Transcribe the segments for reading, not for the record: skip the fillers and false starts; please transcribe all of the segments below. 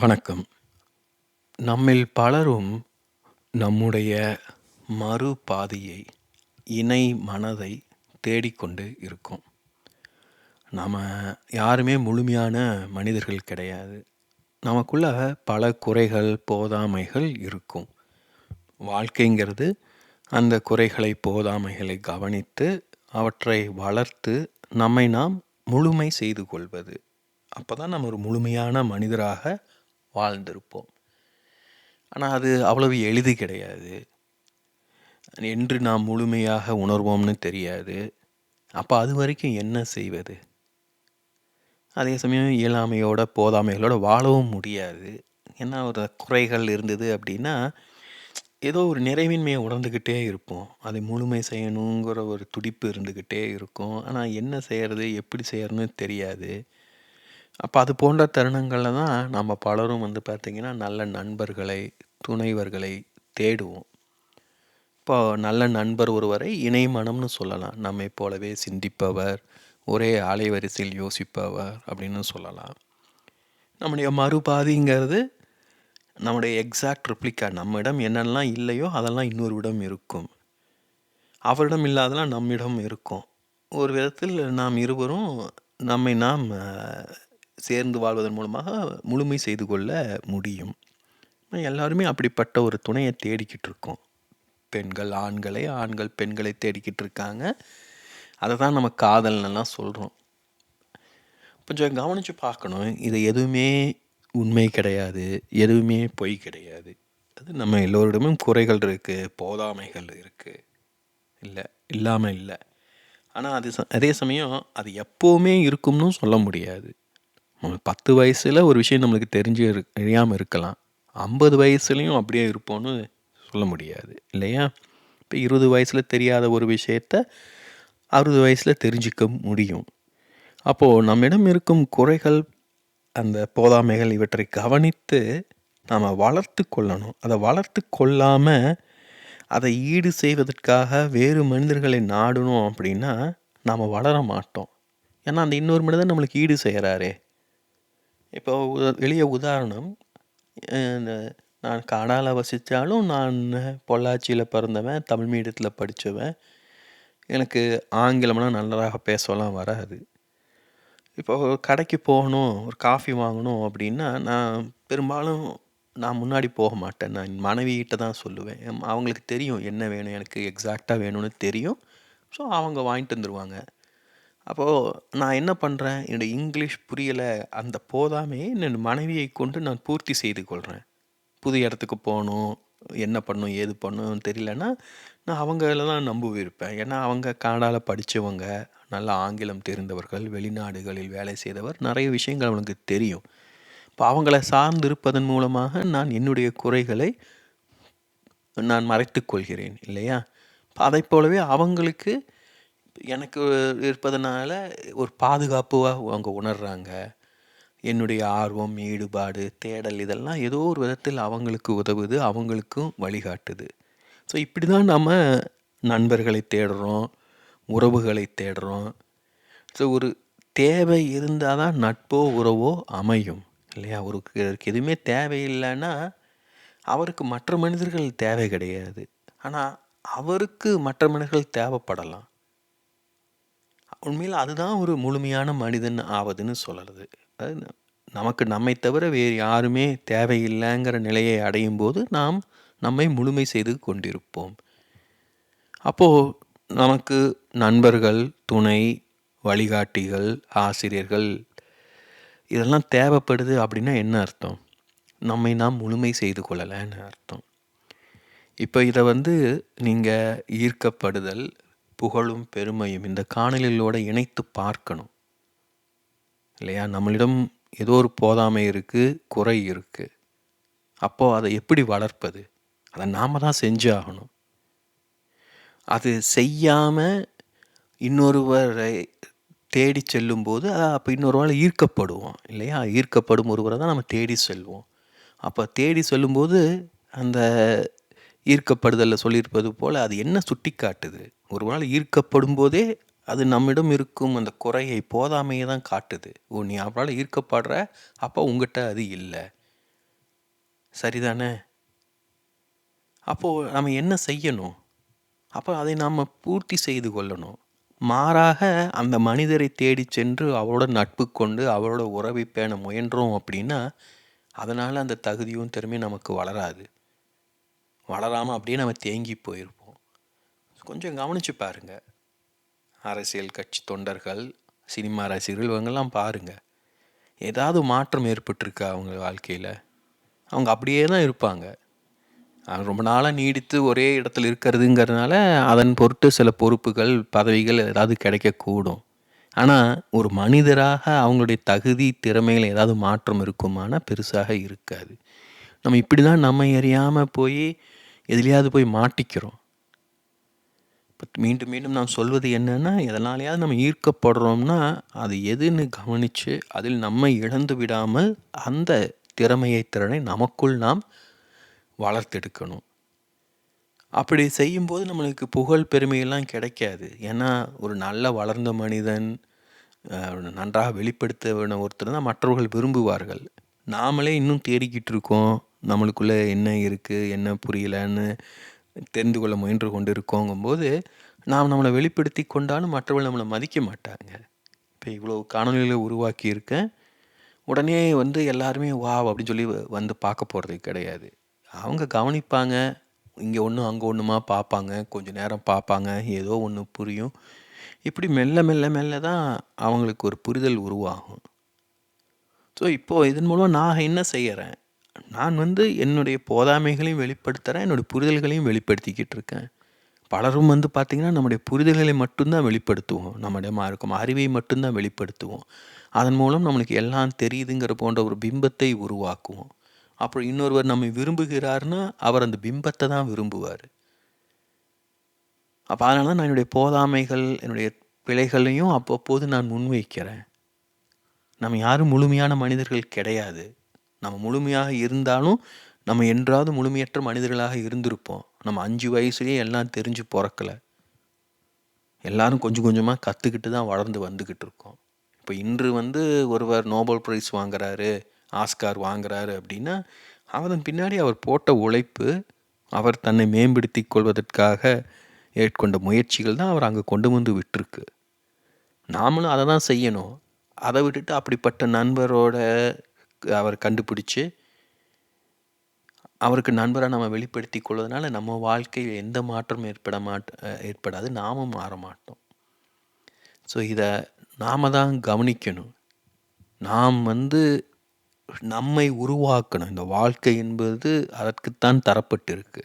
வணக்கம். நம்மில் பலரும் நம்முடைய மறுபாதியை, இணை மனதை தேடிக்கொண்டு இருக்கோம். நாம யாருமே முழுமையான மனிதர்கள் கிடையாது. நமக்குள்ள பல குறைகள், போதாமைகள் இருக்கும். வாழ்க்கைங்கிறது அந்த குறைகளை, போதாமைகளை கவனித்து, அவற்றை வளர்த்து, நம்மை நாம் முழுமை செய்து கொள்வது. அப்பதான் நம்ம ஒரு முழுமையான மனிதராக வாழ்ந்திருப்போம். ஆனால் அது அவ்வளவு எளிது கிடையாது. என்று நாம் முழுமையாக உணர்வோம்னு தெரியாது. அப்போ அது வரைக்கும் என்ன செய்வது? அதே சமயம் இயலாமையோட, போதாமைகளோட வாழவும் முடியாது. ஏன்னா ஒரு குறைகள் இருந்தது அப்படின்னா, ஏதோ ஒரு நிறைவின்மையை உணர்ந்துக்கிட்டே இருப்போம். அதை முழுமை செய்யணுங்கிற ஒரு துடிப்பு இருந்துக்கிட்டே இருக்கும். ஆனால் என்ன செய்கிறது, எப்படி செய்யறதுன்னு தெரியாது. அப்போ அது போன்ற தருணங்களில் தான் நம்ம பலரும் பார்த்திங்கன்னா நல்ல நண்பர்களை, துணைவர்களை தேடுவோம். இப்போ நல்ல நண்பர் ஒருவரை இணை மனம்னு சொல்லலாம். நம்மை போலவே சிந்திப்பவர், ஒரே அலைவரிசையில் யோசிப்பவர் அப்படின்னு சொல்லலாம். நம்முடைய மறுபாதிங்கிறது நம்முடைய எக்ஸாக்ட் ரிப்ளிகா. நம்மிடம் என்னெல்லாம் இல்லையோ அதெல்லாம் இன்னொருவிடம் இருக்கும். அவரிடம் இல்லாதெல்லாம் நம்மிடம் இருக்கும். ஒரு விதத்தில் நாம் இருவரும் நம்மை நாம் சேர்ந்து வாழ்வதன் மூலமாக முழுமை செய்து கொள்ள முடியும். எல்லாருமே அப்படிப்பட்ட ஒரு துணையை தேடிக்கிட்டு இருக்கோம். பெண்கள் ஆண்களை, ஆண்கள் பெண்களை தேடிக்கிட்டு இருக்காங்க. அதை தான் நம்ம காதல்னெல்லாம் சொல்கிறோம். கொஞ்சம் கவனித்து பார்க்கணும். இது எதுவுமே உண்மை கிடையாது, எதுவுமே பொய் கிடையாது. அது நம்ம எல்லோரிடமும் குறைகள் இருக்குது, போதாமைகள் இருக்குது, இல்லை இல்லாமல் இல்லை. ஆனால் அதே சமயம் அது எப்போவுமே இருக்கும்னு சொல்ல முடியாது. 10 வயசில் ஒரு விஷயம் நம்மளுக்கு தெரியாமல் இருக்கலாம். 50 வயசுலேயும் அப்படியே இருப்போம்னு சொல்ல முடியாது இல்லையா? இப்போ 20 வயசில் தெரியாத ஒரு விஷயத்த 60 வயசில் தெரிஞ்சிக்க முடியும். அப்போது நம்மிடம் இருக்கும் குறைகள், அந்த போதாமைகள் இவற்றை கவனித்து நாம் வளர்த்து கொள்ளணும். அதை வளர்த்து கொள்ளாமல் அதை ஈடு செய்வதற்காக வேறு மனிதர்களை நாடணும் அப்படின்னா நாம் வளர மாட்டோம். ஏன்னா அந்த இன்னொரு மனிதன் நம்மளுக்கு ஈடு செய்கிறாரே. இப்போ எளிய உதாரணம், நான் கனடாவில் வசித்தாலும் நான் பொள்ளாச்சியில் பிறந்தவன், தமிழ் மீடியத்தில் படித்தவன். எனக்கு ஆங்கிலம்லாம் நன்றாக பேசலாம் வராது. இப்போ கடைக்கு போகணும், ஒரு காஃபி வாங்கணும் அப்படின்னா நான் பெரும்பாலும் முன்னாடி போக மாட்டேன். நான் மனைவிகிட்ட தான் சொல்லுவேன். அவங்களுக்கு தெரியும் என்ன வேணும், எனக்கு எக்ஸாக்டாக வேணும்னு தெரியும். ஸோ அவங்க வாங்கிட்டு வந்துடுவாங்க. அப்போது நான் என்ன பண்ணுறேன், என்னுடைய இங்கிலீஷ் புரியலை, அந்த போதாமையை என் மனைவியை கொண்டு நான் பூர்த்தி செய்து கொள்கிறேன். புது இடத்துக்கு போகணும், என்ன பண்ணணும் ஏது பண்ணணும்னு தெரியலன்னா நான் அவங்கள தான் நம்புவிருப்பேன். ஏன்னா அவங்க கனடாவில் படித்தவங்க, நல்ல ஆங்கிலம் தெரிந்தவர்கள், வெளிநாடுகளில் வேலை செய்தவர், நிறைய விஷயங்கள் அவங்களுக்கு தெரியும். இப்போ அவங்கள சார்ந்திருப்பதன் மூலமாக நான் என்னுடைய குறைகளை நான் மறைத்து கொள்கிறேன் இல்லையா? அதை போலவே அவங்களுக்கு எனக்கு இருப்பதனால ஒரு பாதுகாப்பாக அவங்க உணர்கிறாங்க. என்னுடைய ஆர்வம், ஈடுபாடு, தேடல் இதெல்லாம் ஏதோ ஒரு விதத்தில் அவங்களுக்கு உதவுது, அவங்களுக்கும் வழிகாட்டுது. ஸோ இப்படி தான் நம்ம நண்பர்களை தேடுறோம், உறவுகளை தேடுறோம். ஸோ ஒரு தேவை இருந்தால் தான் நட்போ உறவோ அமையும் இல்லையா? ஒருத்தருக்கு எதுவுமே தேவையில்லைன்னா அவருக்கு மற்ற மனிதர்கள் தேவை கிடையாது. ஆனால் அவருக்கு மற்ற மனிதர்கள் தேவைப்படலாம். உண்மையில் அதுதான் ஒரு முழுமையான மனிதன் ஆவதுன்னு சொல்கிறது. அது நமக்கு நம்மை தவிர வேறு யாருமே தேவையில்லைங்கிற நிலையை அடையும் போது நாம் நம்மை முழுமை செய்து கொண்டிருப்போம். அப்போது நமக்கு நண்பர்கள், துணை, வழிகாட்டிகள், ஆசிரியர்கள் இதெல்லாம் தேவைப்படுது அப்படின்னா என்ன அர்த்தம்? நம்மை நாம் முழுமை செய்து கொள்ளலைன்னு அர்த்தம். இப்போ இதை நீங்கள் ஈர்க்கப்படுதல், புகழும் பெருமையும் இந்த காணொளிகளோடு இணைத்து பார்க்கணும் இல்லையா? நம்மளிடம் ஏதோ ஒரு போதாமை இருக்குது, குறை இருக்குது. அப்போது அதை எப்படி வளர்ப்பது? அதை நாம் தான் செஞ்சாகணும். அது செய்யாமல் இன்னொருவரை தேடி செல்லும்போது அப்போ இன்னொருவாள் ஈர்க்கப்படுவோம் இல்லையா? ஈர்க்கப்படும் ஒருவரை தான் நம்ம தேடி செல்வோம். அப்போ தேடி செல்லும்போது அந்த ஈர்க்கப்படுதலில் சொல்லியிருப்பது போல் அது என்ன சுட்டி காட்டுது? ஒருவேளை ஈர்க்கப்படும் போதே அது நம்மிடம் இருக்கும் அந்த குறையை, போதாமையை தான் காட்டுது. நீ அவளால் ஈர்க்கப்படுற, அப்போ உங்ககிட்ட அது இல்லை. சரிதானே? அப்போது நம்ம என்ன செய்யணும்? அப்போ அதை நாம் பூர்த்தி செய்து கொள்ளணும். மாறாக அந்த மனிதரை தேடி சென்று அவரோட நட்பு கொண்டு அவரோட உறவை பேண முயன்றோம் அப்படின்னா, அதனால் அந்த தகுதியும் திறமையும் நமக்கு வளராது. வளராமல் அப்படியே நம்ம தேங்கி போயிருப்போம். கொஞ்சம் கவனித்து பாருங்கள். அரசியல் கட்சி தொண்டர்கள், சினிமா ரசிகர்கள் இவங்கெல்லாம் பாருங்கள். ஏதாவது மாற்றம் ஏற்பட்டிருக்கா அவங்க வாழ்க்கையில்? அவங்க அப்படியே தான் இருப்பாங்க. ரொம்ப நாளாக நீடித்து ஒரே இடத்துல இருக்கிறதுங்கிறதுனால அதன் பொருட்டு சில பொறுப்புகள், பதவிகள் ஏதாவது கிடைக்கக்கூடும். ஆனால் ஒரு மனிதராக அவங்களுடைய தகுதி, திறமைகள் ஏதாவது மாற்றம் இருக்குமானா பெருசாக இருக்காது. நம்ம இப்படி தான் நம்ம அறியாமல் போய் எதுலையாவது போய் மாட்டிக்கிறோம். இப்போ மீண்டும் மீண்டும் நான் சொல்வது என்னென்னா, எதனாலையாவது நம்ம ஈர்க்கப்படுறோம்னா அது எதுன்னு கவனித்து அதில் நம்மை இழந்து விடாமல் அந்த திறமையை, திறனை நமக்குள் நாம் வளர்த்தெடுக்கணும். அப்படி செய்யும்போது நம்மளுக்கு புகழ், பெருமையெல்லாம் கிடைக்காது. ஏன்னா ஒரு நல்ல வளர்ந்த மனிதன், நன்றாக வெளிப்படுத்த ஒருத்தர் தான் மற்றவர்கள் விரும்புவார்கள். நாமளே இன்னும் தேடிக்கிட்டு இருக்கோம். நம்மளுக்குள்ளே என்ன இருக்குது, என்ன புரியலன்னு தெரிந்து கொள்ள முயன்று கொண்டு இருக்கோங்கும்போது, நாம் நம்மளை வெளிப்படுத்தி கொண்டாலும் மற்றவர்கள் நம்மளை மதிக்க மாட்டாங்க. இப்போ இவ்வளோ காணொலிகளை உருவாக்கியிருக்கேன். உடனே வந்து எல்லாருமே வாவ் அப்படின்னு சொல்லி வந்து பார்க்க போகிறது கிடையாது. அவங்க கவனிப்பாங்க. இங்கே ஒன்று அங்கே ஒன்றுமா பார்ப்பாங்க. கொஞ்சம் நேரம் பார்ப்பாங்க. ஏதோ ஒன்று புரியும். இப்படி மெல்ல மெல்ல மெல்ல தான் அவங்களுக்கு ஒரு புரிதல் உருவாகும். ஸோ இப்போது இதன் மூலம் நான் என்ன செய்கிறேன்? நான் வந்து என்னுடைய போதாமைகளையும் வெளிப்படுத்துகிறேன். என்னுடைய புரிதல்களையும் வெளிப்படுத்திக்கிட்டு இருக்கேன். பலரும் வந்து பார்த்திங்கன்னா நம்முடைய புரிதல்களை மட்டும்தான் வெளிப்படுத்துவோம். நம்மிடமா இருக்கும் அறிவை மட்டும்தான் வெளிப்படுத்துவோம். அதன் மூலம் நம்மளுக்கு எல்லாம் தெரியுதுங்கிற போன்ற ஒரு பிம்பத்தை உருவாக்குவோம். அப்புறம் இன்னொருவர் நம்மை விரும்புகிறார்னா அவர் அந்த பிம்பத்தை தான் விரும்புவார். அப்போ அதனால தான் நான் என்னுடைய போதாமைகள், என்னுடைய பிழைகளையும் அவ்வப்போது நான் முன்வைக்கிறேன். நம்ம யாரும் முழுமையான மனிதர்கள் கிடையாது. நம்ம முழுமையாக இருந்தாலும் நம்ம என்றாவது முழுமையற்ற மனிதர்களாக இருந்திருப்போம். நம்ம 5 வயசுலேயே எல்லாம் தெரிஞ்சு பிறக்கலை. எல்லாரும் கொஞ்சம் கொஞ்சமாக கற்றுக்கிட்டு தான் வளர்ந்து வந்துக்கிட்டு இருக்கோம். இப்போ இன்று வந்து ஒருவர் நோபல் பிரைஸ் வாங்குறாரு, ஆஸ்கார் வாங்குறாரு அப்படின்னா அதன் பின்னாடி அவர் போட்ட உழைப்பு, அவர் தன்னை மேம்படுத்தி கொள்வதற்காக ஏற்கொண்ட முயற்சிகள் தான் அவர் அங்கே கொண்டு வந்து விட்டுருக்கு. நாமளும் அதை தான் செய்யணும். அதை விட்டுட்டு அப்படிப்பட்ட நண்பரோட அவர் கண்டுபிடிச்சி அவருக்கு நண்பராக நம்ம வெளிப்படுத்தி கொள்வதனால நம்ம வாழ்க்கையில் எந்த மாற்றமும் ஏற்படாது. நாமும் மாற மாட்டோம். ஸோ இதை நாம் தான் கவனிக்கணும். நாம் வந்து நம்மை உருவாக்கணும். இந்த வாழ்க்கை என்பது அதற்குத்தான் தரப்பட்டிருக்கு.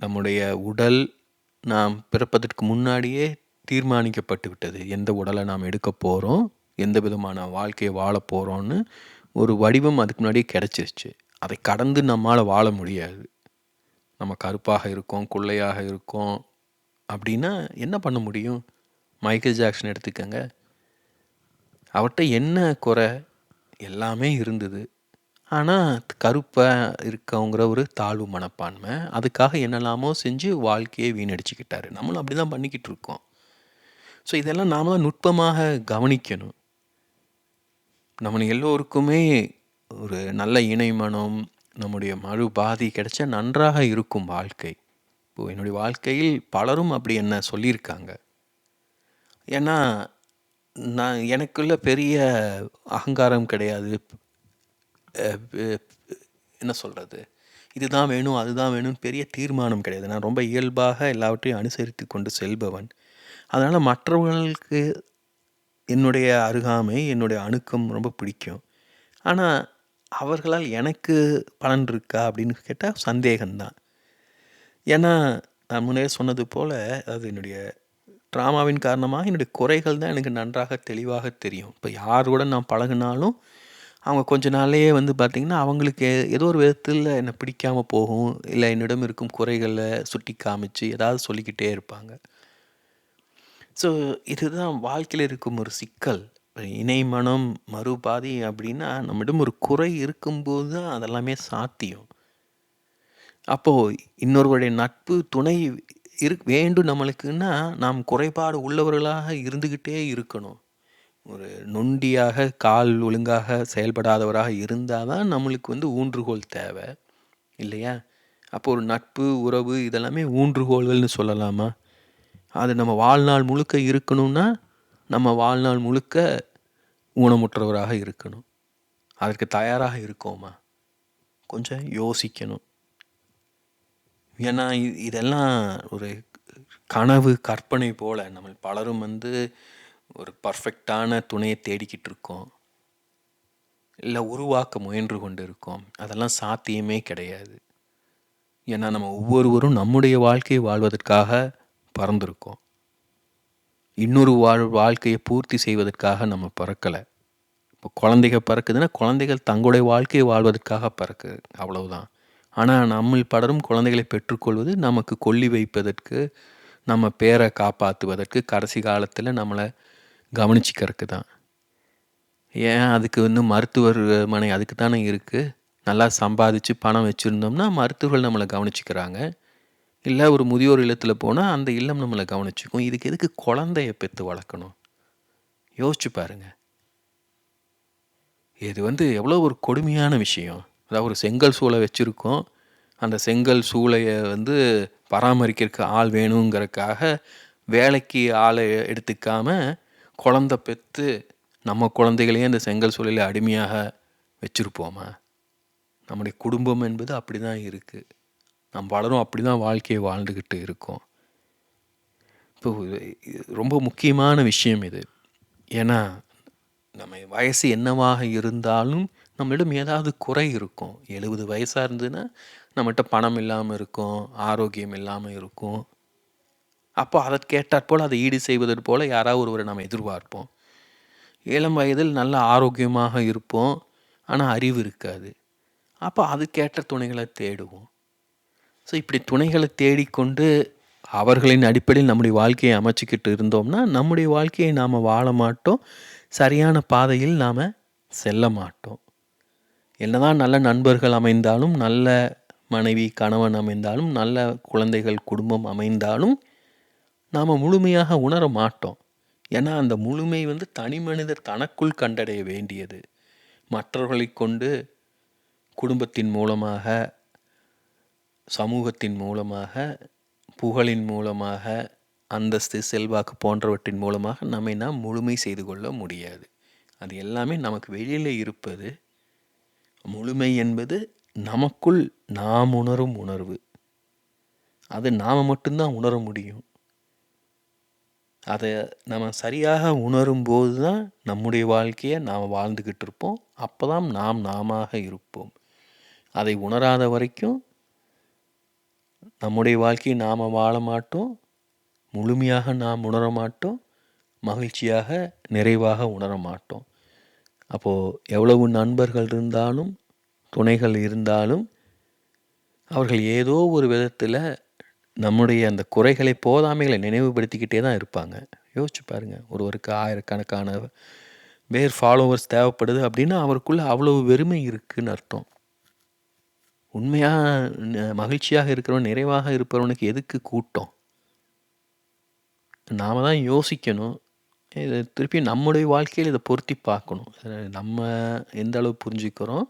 நம்முடைய உடல் நாம் பிறப்பதற்கு முன்னாடியே தீர்மானிக்கப்பட்டு விட்டது. எந்த உடலை நாம் எடுக்க போகிறோம், எந்த விதமான வாழ்க்கையை வாழ போகிறோன்னு ஒரு வடிவம் அதுக்கு முன்னாடியே கிடச்சிருச்சு. அதை கடந்து நம்மால் வாழ முடியாது. நம்ம கருப்பாக இருக்கோம், குள்ளையாக இருக்கோம் அப்படின்னா என்ன பண்ண முடியும்? மைக்கேல் ஜாக்சன் எடுத்துக்கங்க. அவர்கிட்ட என்ன குறை? எல்லாமே இருந்தது. ஆனால் கருப்பாக இருக்கவங்கிற ஒரு தாழ்வு மனப்பான்மை. அதுக்காக என்னெல்லாமோ செஞ்சு வாழ்க்கையை வீணடிச்சுக்கிட்டாரு. நம்மளும் அப்படி தான் பண்ணிக்கிட்டு இருக்கோம். ஸோ இதெல்லாம் நாம் தான் நுட்பமாக கவனிக்கணும். நம்ம எல்லோருக்குமே ஒரு நல்ல இணை மனம், நம்முடைய பாதி கிடைச்சா நன்றாக இருக்கும் வாழ்க்கை. இப்போது என்னுடைய வாழ்க்கையில் பலரும் அப்படி என்ன சொல்லியிருக்காங்க. ஏன்னா நான் எனக்குள்ள பெரிய அகங்காரம் கிடையாது. என்ன சொல்கிறது, இதுதான் வேணும் அதுதான் வேணும்னு பெரிய தீர்மானம் கிடையாது. நான் ரொம்ப இயல்பாக எல்லாவற்றையும் அனுசரித்து கொண்டு செல்பவன். அதனால் மற்றவர்களுக்கு என்னுடைய அருகாமை, என்னுடைய அணுக்கம் ரொம்ப பிடிக்கும். ஆனால் அவர்களால் எனக்கு பலன் இருக்கா அப்படின்னு கேட்டால் சந்தேகம்தான். ஏன்னா நான் முன்னே சொன்னது போல், அதாவது என்னுடைய ட்ராமாவின் காரணமாக என்னுடைய குறைகள் தான் எனக்கு நன்றாக தெளிவாக தெரியும். இப்போ யாரோட நான் பழகினாலும் அவங்க கொஞ்ச நாள்லேயே வந்து பார்த்திங்கன்னா அவங்களுக்கு ஏதோ ஒரு விதத்தில் என்னை பிடிக்காமல் போகும். இல்லை என்னிடம் இருக்கும் குறைகளை சுட்டி காமிச்சு ஏதாவது சொல்லிக்கிட்டே இருப்பாங்க. ஸோ இதுதான் வாழ்க்கையில் இருக்கும் ஒரு சிக்கல். இணை மனம் மறுபாதி அப்படின்னா நம்மிடம் ஒரு குறை இருக்கும்போது தான் அதெல்லாமே சாத்தியம். அப்போது இன்னொருவருடைய நட்பு துணை வேண்டும் நம்மளுக்குன்னா நாம் குறைபாடு உள்ளவர்களாக இருந்துக்கிட்டே இருக்கணும். ஒரு நொண்டியாக, கால் ஒழுங்காக செயல்படாதவராக இருந்தால் தான் நம்மளுக்கு ஊன்றுகோல் தேவை இல்லையா? அப்போ ஒரு நட்பு, உறவு இதெல்லாமே ஊன்றுகோல்கள்னு சொல்லலாமா? அது நம்ம வாழ்நாள் முழுக்க இருக்கணும்னா, நம்ம வாழ்நாள் முழுக்க ஊனமுற்றவராக இருக்கணும். அதற்கு தயாராக இருக்கோமா? கொஞ்சம் யோசிக்கணும். ஏன்னா இதெல்லாம் ஒரு கனவு, கற்பனை போல நம்ம பலரும் ஒரு பர்ஃபெக்டான துணையை தேடிக்கிட்டு இருக்கோம். இல்லை உருவாக்க முயன்று கொண்டு இருக்கோம். அதெல்லாம் சாத்தியமே கிடையாது. ஏன்னா நம்ம ஒவ்வொருவரும் நம்முடைய வாழ்க்கையை வாழ்வதற்காக பறந்திருக்கோம். இன்னொரு வாழ்க்கையை பூர்த்தி செய்வதற்காக நம்ம பிறக்கலை. இப்போ குழந்தைகள் பிறக்குதுன்னா குழந்தைகள் தங்களுடைய வாழ்க்கையை வாழ்வதற்காக பிறக்குது, அவ்வளவுதான். ஆனால் நம்ம பலரும் குழந்தைகளை பெற்றுக்கொள்வது நமக்கு கொல்லி வைப்பதற்கு, நம்ம பேரை காப்பாற்றுவதற்கு, கடைசி காலத்தில் நம்மளை கவனிச்சிக்கிறதுக்கு தான். ஏன் அதுக்கு மருத்துவமனை அதுக்கு தானே இருக்குது. நல்லா சம்பாதிச்சு பணம் வச்சுருந்தோம்னா மருத்துவர்கள் நம்மளை கவனிச்சிக்கிறாங்க. இல்லை ஒரு முதியோர் இல்லத்தில் போனால் அந்த இல்லம் நம்மளை கவனிச்சிக்கும். இதுக்கு எதுக்கு குழந்தைய பெற்று வளர்க்கணும்? யோசிச்சு பாருங்கள். இது எவ்வளோ ஒரு கொடுமையான விஷயம். அதாவது ஒரு செங்கல் சூளை வச்சுருக்கோம். அந்த செங்கல் சூளையை பராமரிக்கிறதுக்கு ஆள் வேணுங்கிறதுக்காக வேலைக்கு ஆளை எடுத்துக்காமல் குழந்த பெற்று நம்ம குழந்தைகளையே அந்த செங்கல் சூளையில் அடிமையாக வச்சுருப்போமா? நம்முடைய குடும்பம் என்பது அப்படி தான் இருக்குது. நம்ம பலரும் அப்படி தான் வாழ்க்கையை வாழ்ந்துக்கிட்டு இருக்கோம். இப்போ ரொம்ப முக்கியமான விஷயம் இது. ஏன்னா நம்ம வயசு என்னவாக இருந்தாலும் நம்மளிடம் ஏதாவது குறை இருக்கும். 70 வயசாக இருந்ததுன்னா நம்மகிட்ட பணம் இல்லாமல் இருக்கும், ஆரோக்கியம் இல்லாமல் இருக்கும். அப்போ அதற்கேற்றாற்போல் அதை ஈடு செய்வதற்கு போல் யாராவது ஒருவரை நம்ம எதிர்பார்ப்போம். இளம் வயதில் நல்ல ஆரோக்கியமாக இருப்போம், ஆனால் அறிவு இருக்காது. அப்போ அதுக்கேற்ற துணைகளை தேடுவோம். ஸோ இப்படி துணைகளை தேடிக்கொண்டு அவர்களின் அடிப்படையில் நம்முடைய வாழ்க்கையை அமைச்சிக்கிட்டு இருந்தோம்னா நம்முடைய வாழ்க்கையை நாம் வாழ மாட்டோம், சரியான பாதையில் நாம் செல்ல மாட்டோம். என்னதான் நல்ல நண்பர்கள் அமைந்தாலும், நல்ல மனைவி கணவன் அமைந்தாலும், நல்ல குழந்தைகள் குடும்பம் அமைந்தாலும் நாம் முழுமையாக உணர மாட்டோம். ஏன்னா அந்த முழுமை தனி மனிதர் தனக்குள் கண்டடைய வேண்டியது. மற்றவர்களை கொண்டு, குடும்பத்தின் மூலமாக, சமூகத்தின் மூலமாக, புகழின் மூலமாக, அந்தஸ்து, செல்வாக்கு போன்றவற்றின் மூலமாக நாம் முழுமை செய்து கொள்ள முடியாது. அது எல்லாமே நமக்கு வெளியில் இருப்பது. முழுமை என்பது நமக்குள் நாம் உணரும் உணர்வு. அது நாம் மட்டும்தான் உணர முடியும். அதை நம்ம சரியாக உணரும்போது தான் நம்முடைய வாழ்க்கையை நாம் வாழ்ந்துக்கிட்டு இருப்போம். அப்போ தான் நாம் நாமாக இருப்போம். அதை உணராத வரைக்கும் நம்முடைய வாழ்க்கையை நாம் வாழ மாட்டோம், முழுமையாக நாம் உணர மாட்டோம், மகிழ்ச்சியாக நிறைவாக உணர மாட்டோம். அப்போது எவ்வளவு நண்பர்கள் இருந்தாலும், துணைகள் இருந்தாலும், அவர்கள் ஏதோ ஒரு விதத்தில் நம்முடைய அந்த குறைகளை, போதாமைகளை நினைவுபடுத்திக்கிட்டே தான் இருப்பாங்க. யோசிச்சு பாருங்கள். ஒருவருக்கு ஆயிரக்கணக்கான பேர் ஃபாலோவர்ஸ் தேவைப்படுது அப்படின்னா அவருக்குள்ளே அவ்வளவு வெறுமை இருக்குதுன்னு அர்த்தம். உண்மையாக மகிழ்ச்சியாக இருக்கிறவன், நிறைவாக இருப்பவனுக்கு எதுக்கு கூட்டம்? நாம் தான் யோசிக்கணும். இதை திருப்பி நம்முடைய வாழ்க்கையில் இதை பொருத்தி பார்க்கணும். நம்ம எந்த அளவு புரிஞ்சுக்கிறோம்,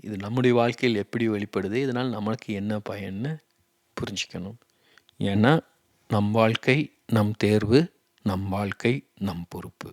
இது நம்முடைய வாழ்க்கையில் எப்படி வெளிப்படுது, இதனால் நம்மளுக்கு என்ன பயன்னு புரிஞ்சிக்கணும். ஏன்னா நம் வாழ்க்கை நம் தேர்வு, நம் வாழ்க்கை நம் பொறுப்பு.